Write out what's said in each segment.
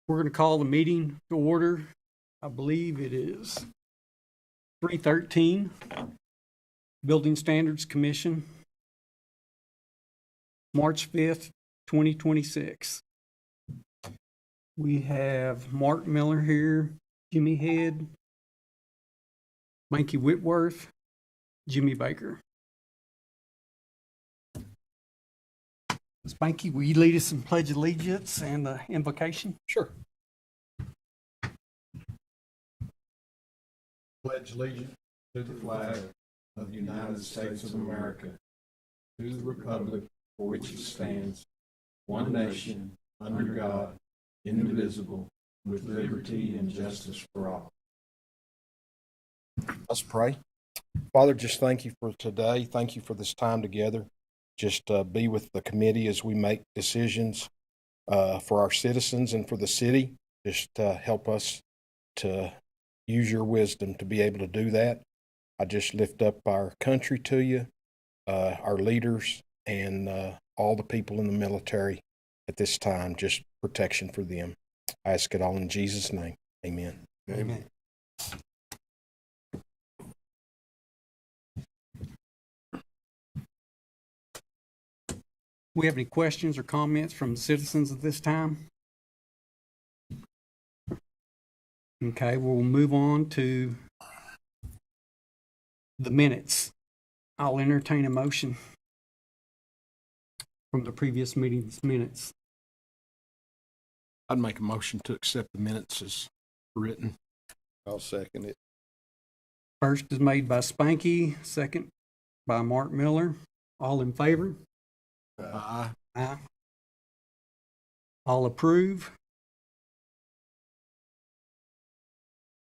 We're going to call the meeting to order. I believe it is 3:13. Building Standards Commission, March 5th, 2026. We have Mark Miller here, Jimmy Head, Mikey Whitworth, Jimmy Baker. Spanky, will you lead us in Pledge of Allegiance and the invocation? Sure. Pledge allegiance to the flag of the United States of America, to the republic for which it stands, one nation, under God, indivisible, with liberty and justice for all. Let's pray. Father, just thank you for today. Thank you for this time together. Just be with the committee as we make decisions for our citizens and for the city. Just help us to use your wisdom to be able to do that. I just lift up our country to you, our leaders, and all the people in the military at this time. Just protection for them. I ask it all in Jesus' name. Amen. Amen. We have any questions or comments from citizens at this time? Okay, we'll move on to the minutes. I'll entertain a motion from the previous meeting's minutes. I'd make a motion to accept the minutes as written. I'll second it. First is made by Spanky, second by Mark Miller. All in favor? Aye. Aye. All approve.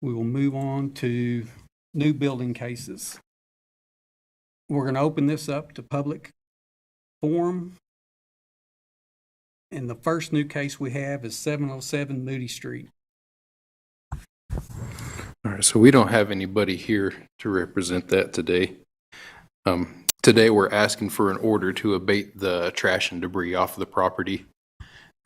We will move on to new building cases. We're going to open this up to public forum. And the first new case we have is 707 Moody Street. All right, so we don't have anybody here to represent that today. Today we're asking for an order to abate the trash and debris off of the property.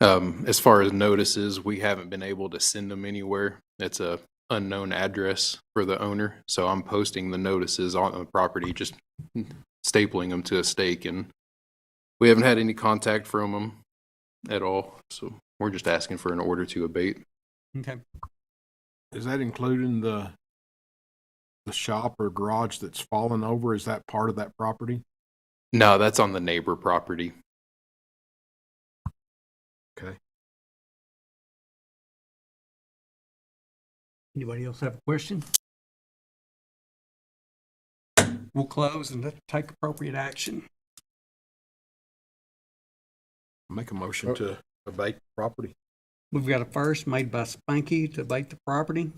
As far as notices, we haven't been able to send them anywhere. It's a unknown address for the owner, so I'm posting the notices on the property, just stapling them to a stake, and we haven't had any contact from them at all, so we're just asking for an order to abate. Okay. Is that including the shop or garage that's fallen over? Is that part of that property? No, that's on the neighbor property. Okay. Anybody else have a question? We'll close and take appropriate action. Make a motion to abate the property. We've got a first made by Spanky to abate the property.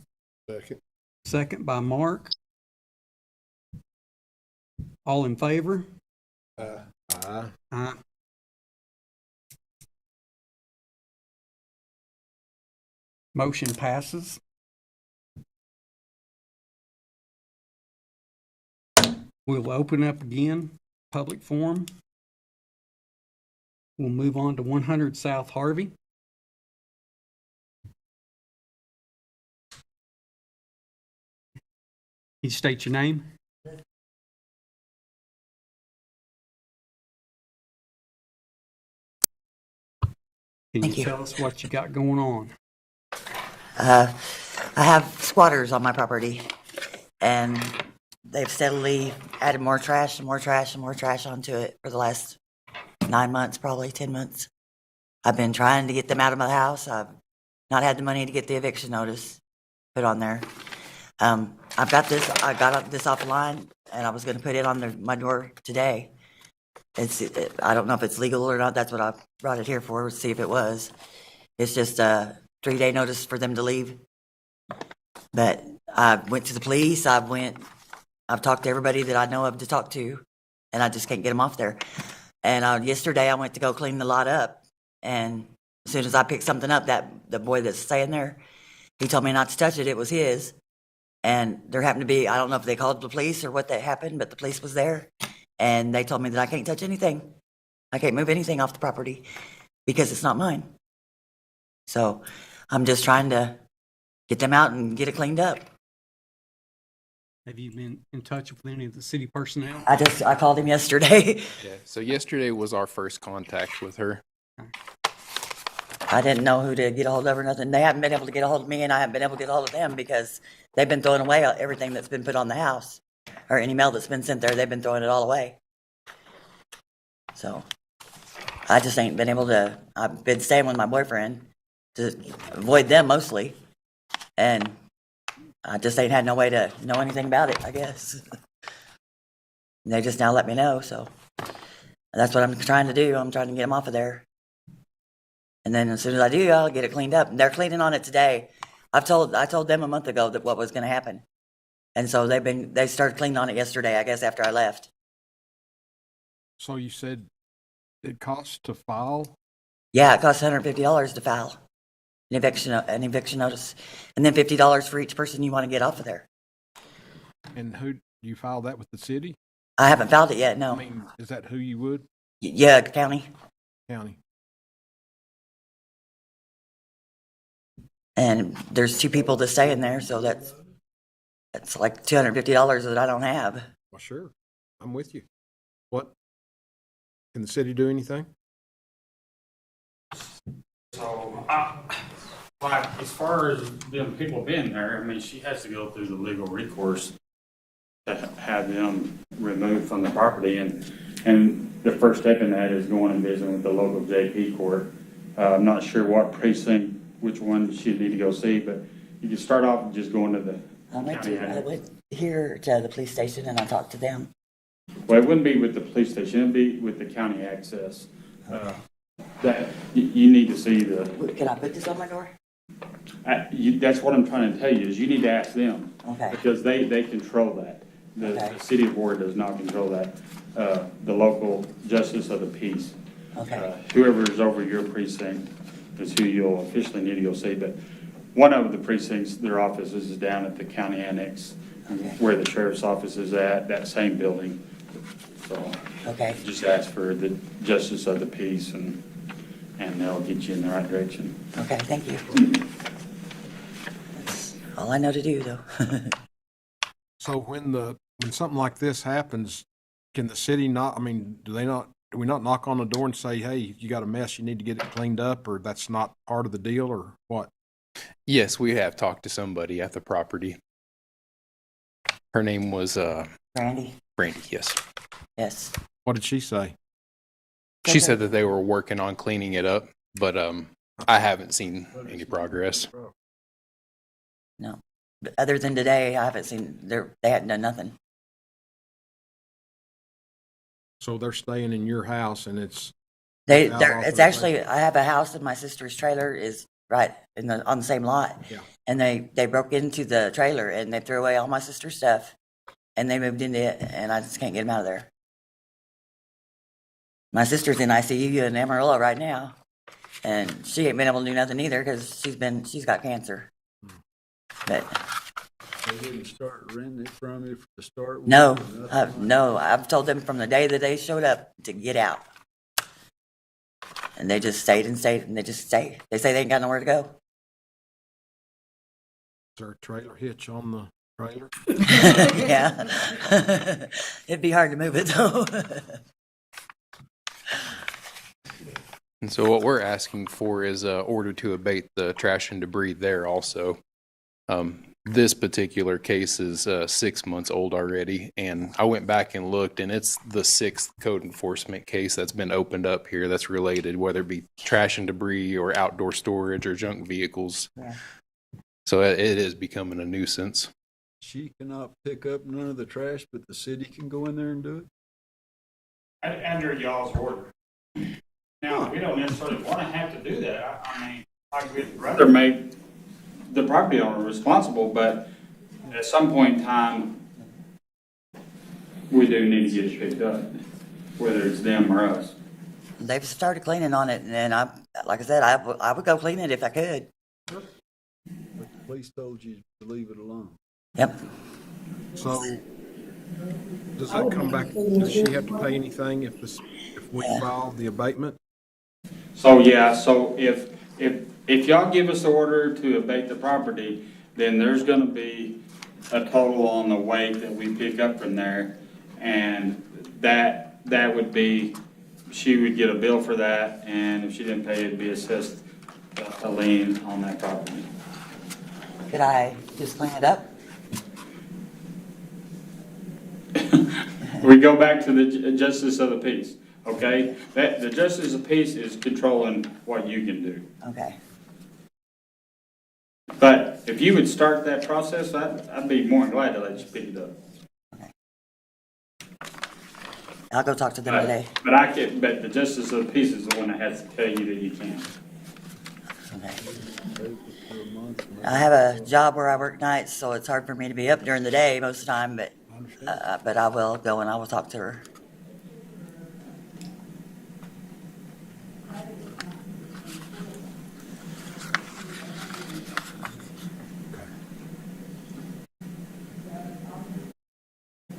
Second. Second by Mark. All in favor? Aye. Aye. Motion passes. We'll open up again, public forum. We'll move on to 100 South Harvey. You state your name. Can Thank you you. tell us what you got going on? I have squatters on my property, and they've steadily added more trash and more trash and more trash onto it for the last 9 months, probably 10 months. I've been trying to get them out of my house. I've not had the money to get the eviction notice put on there. I got this offline, and I was going to put it on my door today. I don't know if it's legal or not. That's what I brought it here for, to see if it was. It's just a 3-day notice for them to leave. But I went to the police. I've talked to everybody that I know of to talk to, and I just can't get them off there. And yesterday I went to go clean the lot up, and as soon as I picked something up, the boy that's staying there, he told me not to touch it. It was his. And there happened to be, I don't know if they called the police or what that happened, but the police was there. And they told me that I can't touch anything. I can't move anything off the property because it's not mine. So I'm just trying to get them out and get it cleaned up. Have you been in touch with any of the city personnel? I called him yesterday. Yeah. So yesterday was our first contact with her. I didn't know who to get a hold of or nothing. They haven't been able to get a hold of me, and I haven't been able to get a hold of them because they've been throwing away everything that's been put on the house, or any mail that's been sent there. They've been throwing it all away. So I just ain't been able to. I've been staying with my boyfriend to avoid them mostly, and I just ain't had no way to know anything about it, I guess. And they just now let me know, so that's what I'm trying to do. I'm trying to get them off of there. And then as soon as I do, I'll get it cleaned up. And they're cleaning on it today. I told them a month ago that what was going to happen. And so they started cleaning on it yesterday, I guess, after I left. So you said it costs to file? Yeah, it costs $150 to file an eviction notice, and then $50 for each person you want to get off of there. And who, you file that with the city? I haven't filed it yet, no. I mean, is that who you would? Yeah, county. County. And there's 2 people to stay in there, so that's like $250 that I don't have. Well, sure. I'm with you. What? Can the city do anything? So, like, as far as them people being there, I mean, she has to go through the legal recourse to have them removed from the property, and the first step in that is going and visiting with the local JP court. I'm not sure what precinct, which one she'd need to go see, but you can start off just going to the I county. went here to the police station and I talked to them. Well, it wouldn't be with the police station, it'd be with the county access. That, you need to see the, Can I put this on my door? that's what I'm trying to tell you, is you need to ask them. Okay. Because they control that. Okay. The city of Borger does not control that. The local justice of the peace. Okay. Whoever is over your precinct is who you'll officially need to go see. But one of the precincts, their offices is down at the county annex, Okay. where the sheriff's office is at, that same building. So Okay. just ask for the justice of the peace and they'll get you in the right direction. Okay, thank you. That's all I know to do, though. So when something like this happens, can the city not, I mean, do we not knock on the door and say, hey, you got a mess, you need to get it cleaned up, or that's not part of the deal, or what? Yes, we have talked to somebody at the property. Her name was Randy? Brandy, yes. Yes. What did she say? She said that they were working on cleaning it up, but I haven't seen any progress. No. But other than today, I haven't seen, they hadn't done nothing. So they're staying in your house and it's, It's off actually, I have a house and my sister's trailer is right on the same lot. Yeah. And they broke into the trailer and they threw away all my sister's stuff and they moved into it and I just can't get them out of there. My sister's in ICU in Amarillo right now and she ain't been able to do nothing either because she's got cancer. But They didn't start renting it from you to start with? no, Nothing? no, I've told them from the day that they showed up to get out. And they just stayed and stayed and they just stay. They say they ain't got nowhere to go. is there a trailer hitch on the trailer? Yeah. It'd be hard to move it though. And so what we're asking for is a order to abate the trash and debris there also. This particular case is 6 months old already, and I went back and looked, and it's the 6th code enforcement case that's been opened up here that's related, whether it be trash and debris or outdoor storage or junk vehicles. Yeah. So it is becoming a nuisance. She cannot pick up none of the trash, but the city can go in there and do it? Under y'all's order. Now, we don't necessarily want to have to do that. I mean, I would rather make the property owner responsible, but at some point in time, we do need to get it picked up, whether it's them or us. They've started cleaning on it and like I said, I would go clean it if I could. But the police told you to leave it alone. Yep. So does that come back, does she have to pay anything if we file the abatement? So, yeah, so if if y'all give us the order to abate the property, then there's gonna be a total on the weight that we pick up from there. And that would be, she would get a bill for that, and if she didn't pay, it'd be assessed a lien on that property. Could I just clean it up? We go back to the justice of the peace, okay? The justice of peace is controlling what you can do. Okay. But if you would start that process, I'd be more than glad to let you pick it up. I'll go talk to them today. But the justice of the peace is the one that has to tell you that you can. Okay. For a month, I have a job where I work nights, so it's hard for me to be up during the day most of the time, but I will go and I will talk to her.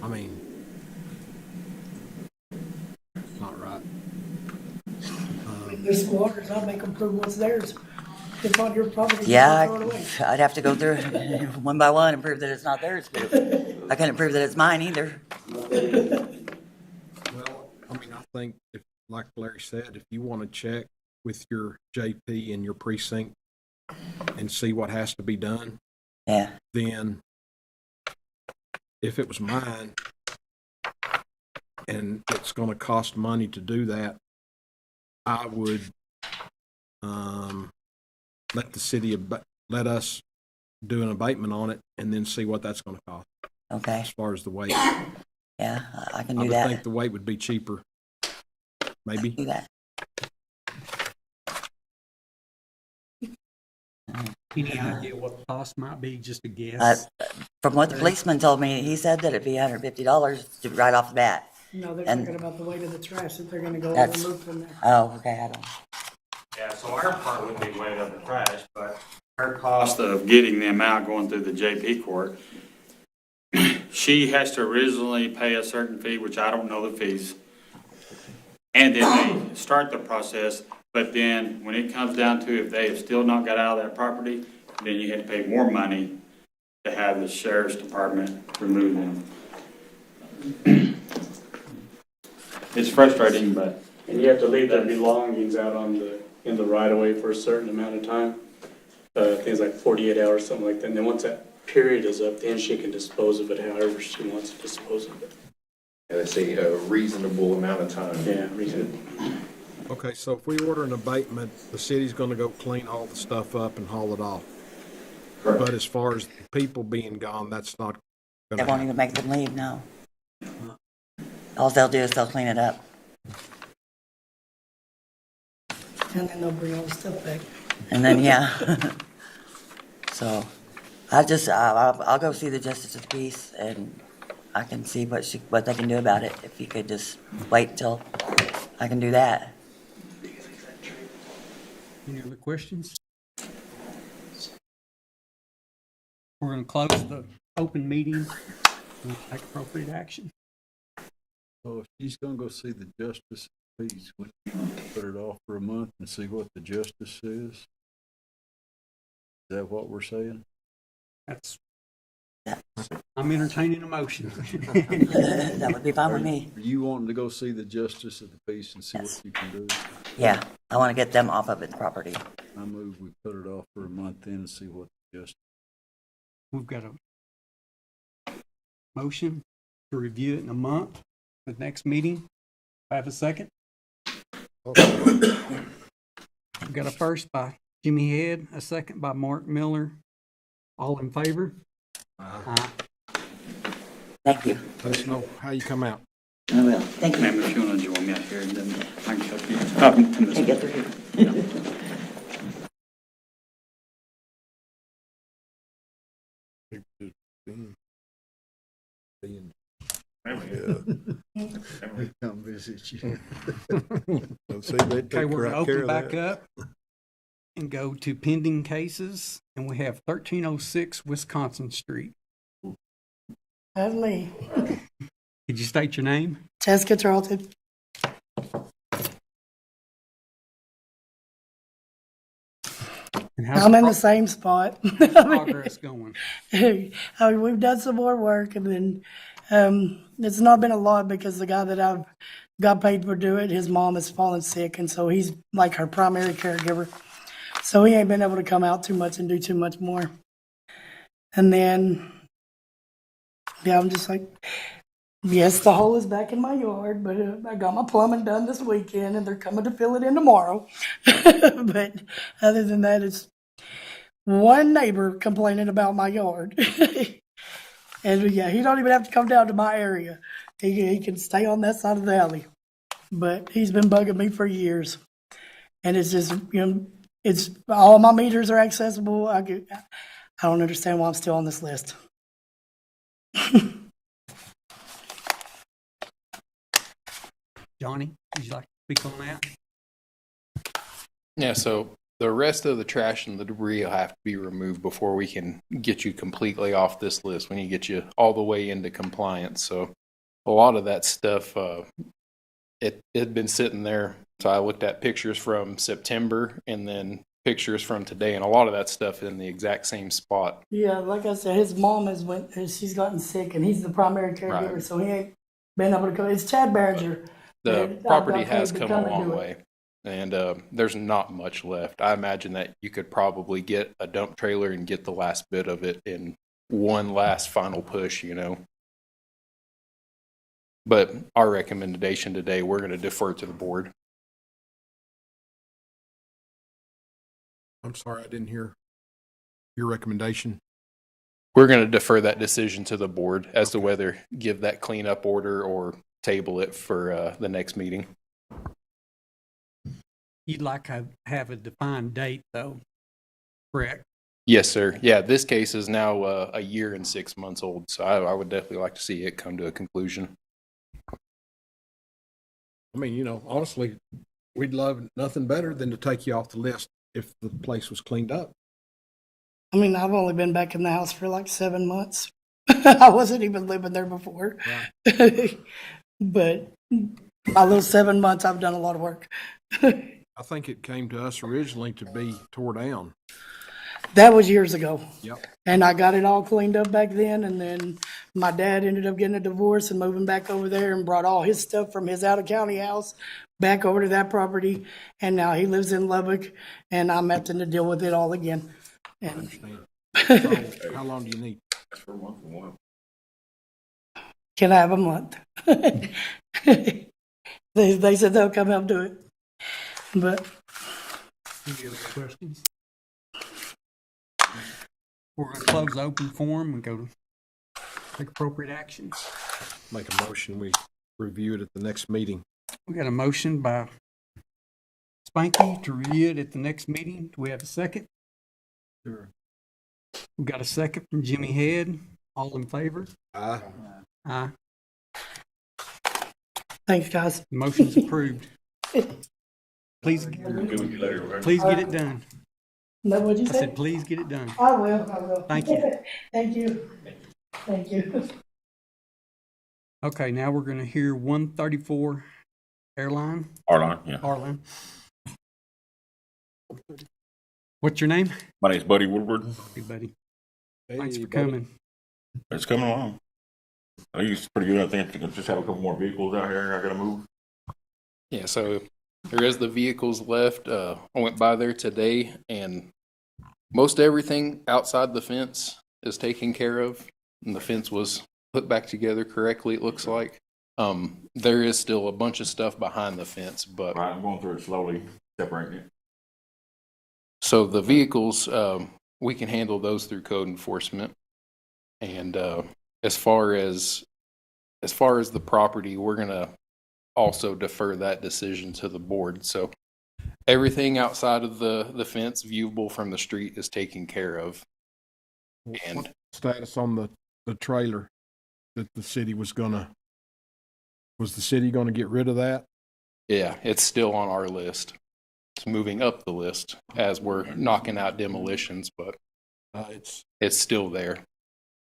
I mean, it's not right. They're squatters, I'll make them prove what's theirs. It's on your property. you Yeah, throw it away. I'd have to go through one by one and prove that it's not theirs, but I couldn't prove that it's mine either. Well, I mean, I think if, like Larry said, if you want to check with your JP in your precinct and see what has to be done, Yeah, then if it was mine and it's going to cost money to do that, I would let the city let us do an abatement on it and then see what that's going to cost okay, as far as the weight. yeah, I can I do would think that. the weight would be cheaper, maybe. Do that. Any idea what the cost might be, just a Uh, guess? From what the policeman told me, he said that it'd be $150 right off the bat. No, they're And- talking about the weight of the trash that they're gonna go and That's- remove from there. Oh, okay, I don't. Yeah, so our part would be weight of the trash, but her cost of getting them out going through the JP court, she has to originally pay a certain fee, which I don't know the fees. And then they start the process, but then when it comes down to if they have still not got out of that property, then you have to pay more money to have the sheriff's department remove them. It's frustrating, but And you have to leave their belongings out in the right of way for a certain amount of time. Things like 48 hours, something like that. And then once that period is up, then she can dispose of it however she wants to dispose of it. And they say a reasonable amount of time. Yeah, reason. Okay, so if we order an abatement, the city's gonna go clean all the stuff up and haul it off. But as far as the people being gone, that's not They gonna won't happen. even make them leave, no. All they'll do is they'll clean it up. And then they'll bring all the stuff back. And then, yeah. So, I'll go see the justice of the peace and I can see what they can do about it. If you could just wait till I can do that. Any other questions? We're gonna close the open meeting and take appropriate action. So if she's gonna go see the justice of peace, we put it off for a month and see what the justice says? Is that what we're saying? That's, I'm entertaining a motion. That would be fine with me. Are you wanting to go see the justice of the peace and see what you can do? Yeah, I want to get them off of the property. I move we put it off for a month then and see what the justice. We've got a motion to review it in a month, the next meeting. Have a second? We've got a first by Jimmy Head, a second by Mark Miller. All in favor? Aye. Thank you. Let us know how you come out. I will. Thank you. ma'am, if you want to join me out here, then I can help you. Can't get through here. We come visit you. See, they Okay, take we're gonna right care open of back that. up and go to pending cases, and we have 1306 Wisconsin Street. That's me. Could you state your name? Jessica Charlton. And how's I'm in the same spot. progress going? I mean, we've done some more work, and then it's not been a lot because the guy that I've got paid for do it, his mom has fallen sick, and so he's like her primary caregiver. So he ain't been able to come out too much and do too much more. And then, yeah, I'm just like, yes, the hole is back in my yard, but I got my plumbing done this weekend, and they're coming to fill it in tomorrow. But other than that, it's one neighbor complaining about my yard. And yeah, he don't even have to come down to my area. He can stay on that side of the alley. But he's been bugging me for years. And it's just, it's all my meters are accessible. I don't understand why I'm still on this list. Johnny, would you like to speak on that? Yeah, so the rest of the trash and the debris will have to be removed before we can get you completely off this list. We need to get you all the way into compliance. So a lot of that stuff, it had been sitting there. So I looked at pictures from September and then pictures from today, and a lot of that stuff in the exact same spot. Yeah, like I said, his mom she's gotten sick, and he's the primary caregiver, Right. so he ain't been able to come. It's Chad Berger. The And I've property got has paid to come a come and long do it. way, and there's not much left. I imagine that you could probably get a dump trailer and get the last bit of it in one last final push, But our recommendation today, we're going to defer to the board. I'm sorry, I didn't hear your recommendation. We're going to defer that decision to the board as to whether give that cleanup order or table it for the next meeting. You'd like to have a defined date, though, correct? Yes, sir. Yeah, this case is now a year and 6 months old, so I would definitely like to see it come to a conclusion. I mean, honestly, we'd love nothing better than to take you off the list if the place was cleaned up. I mean, I've only been back in the house for like 7 months. I wasn't even living there before. But my little 7 months, I've done a lot of work. I think it came to us originally to be tore down. That was years ago. Yep. And I got it all cleaned up back then. And then my dad ended up getting a divorce and moving back over there and brought all his stuff from his out of county house back over to that property. And now he lives in Lubbock, and I'm having to deal with it all again. I And understand. So, how long do you need? can I have a month? They said they'll come help do it. But Any other questions? We're going to close the open forum and go to take appropriate action. Make a motion, we review it at the next meeting. We got a motion by Spanky to review it at the next meeting. Do we have a second? Sure. We got a second from Jimmy Head. All in favor? Aye. Aye. thanks, guys. Motion's approved. Please get it done. That what you I said? said, please get it done. I will. Thank you. Thank you. Thank you. Okay, now we're going to hear 134 Airline. Arlon, yeah. Arlen. What's your name? My name's Buddy Woodward. Hey, buddy. Hey, Thanks for buddy. coming. It's coming along. I think it's pretty good. I think I just have a couple more vehicles out here I gotta move. Yeah, so there is the vehicles left. I went by there today, and most everything outside the fence is taken care of, and the fence was put back together correctly, it looks like. There is still a bunch of stuff behind the fence, but Right, I'm going through it slowly, separating it. so the vehicles, we can handle those through code enforcement. And as far as the property, we're gonna also defer that decision to the board. So everything outside of the fence viewable from the street is taken care of. And What status on the trailer that the city was the city gonna get rid of that? yeah, it's still on our list. It's moving up the list as we're knocking out demolitions, but it's still there.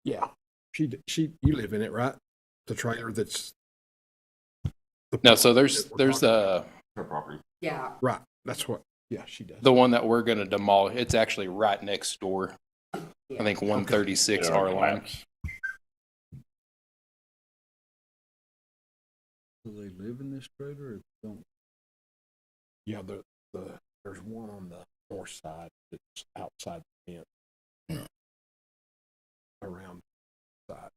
Yeah. You live in it, right? The trailer that's. No, so there's Her property. Right, that's what, Yeah, she does. The one that we're gonna demolish, it's actually right next door. I think 136 R line. Do they live in this trailer or don't? Yeah, there's one on the north side that's outside the fence. Around the side.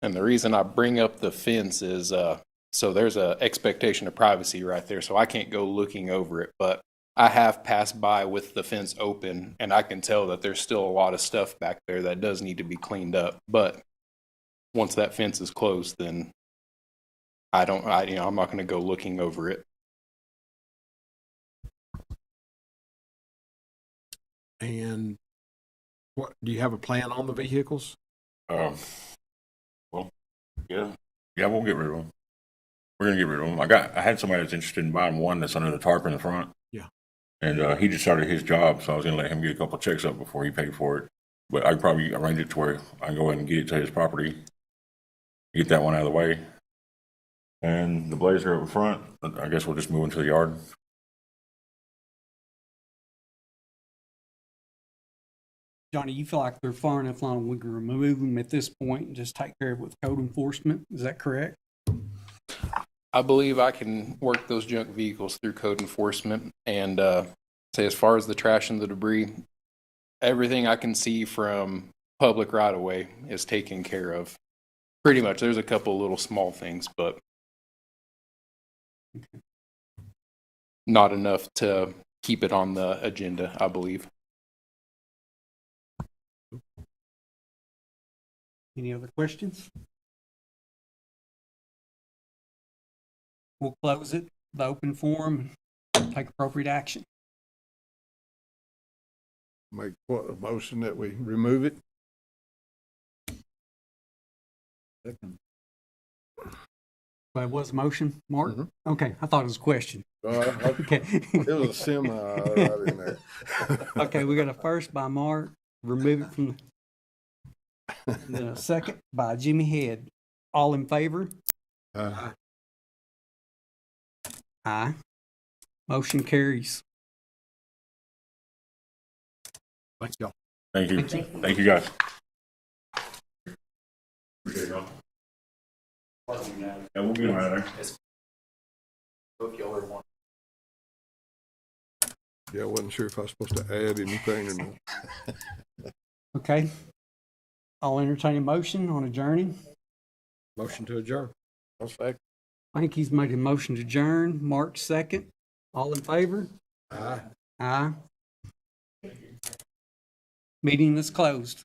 And the reason I bring up the fence is, so there's a expectation of privacy right there, so I can't go looking over it, but I have passed by with the fence open, and I can tell that there's still a lot of stuff back there that does need to be cleaned up. But once that fence is closed, then I'm not going to go looking over it. And what, do you have a plan on the vehicles? Well, yeah, we'll get rid of them. We're gonna get rid of them. I had somebody that's interested in buying one that's under the tarp in the front. Yeah. And he just started his job, so I was gonna let him get a couple of checks up before he paid for it. But I'd probably arrange it to where I can go ahead and get it to his property, get that one out of the way. And the Blazer up in front, I guess we'll just move into the yard. Johnny, you feel like they're far enough along, we can remove them at this point and just take care of it with code enforcement? Is that correct? I believe I can work those junk vehicles through code enforcement and say as far as the trash and the debris, everything I can see from public right of way is taken care of. Pretty much. There's a couple little small things, but not enough to keep it on the agenda, I believe. Any other questions? We'll close it, the open forum, and take appropriate action. Make what, a motion that we remove it? Second. That was a motion, Mark? Mhm. Okay, I thought it was a question. Okay. It was a semi right in there. Okay, we got a first by Mark, remove it from the second by Jimmy Head. All in favor? Aye. Motion carries. Thanks, y'all. Thank you. Thank you, guys. Yeah, we'll get them out of there. Yeah, I wasn't sure if I was supposed to add anything or not. Okay. I'll entertain a motion on adjourning. Motion to adjourn. I think he's made a motion to adjourn. Mark second. All in favor? Aye. Aye. Meeting is closed.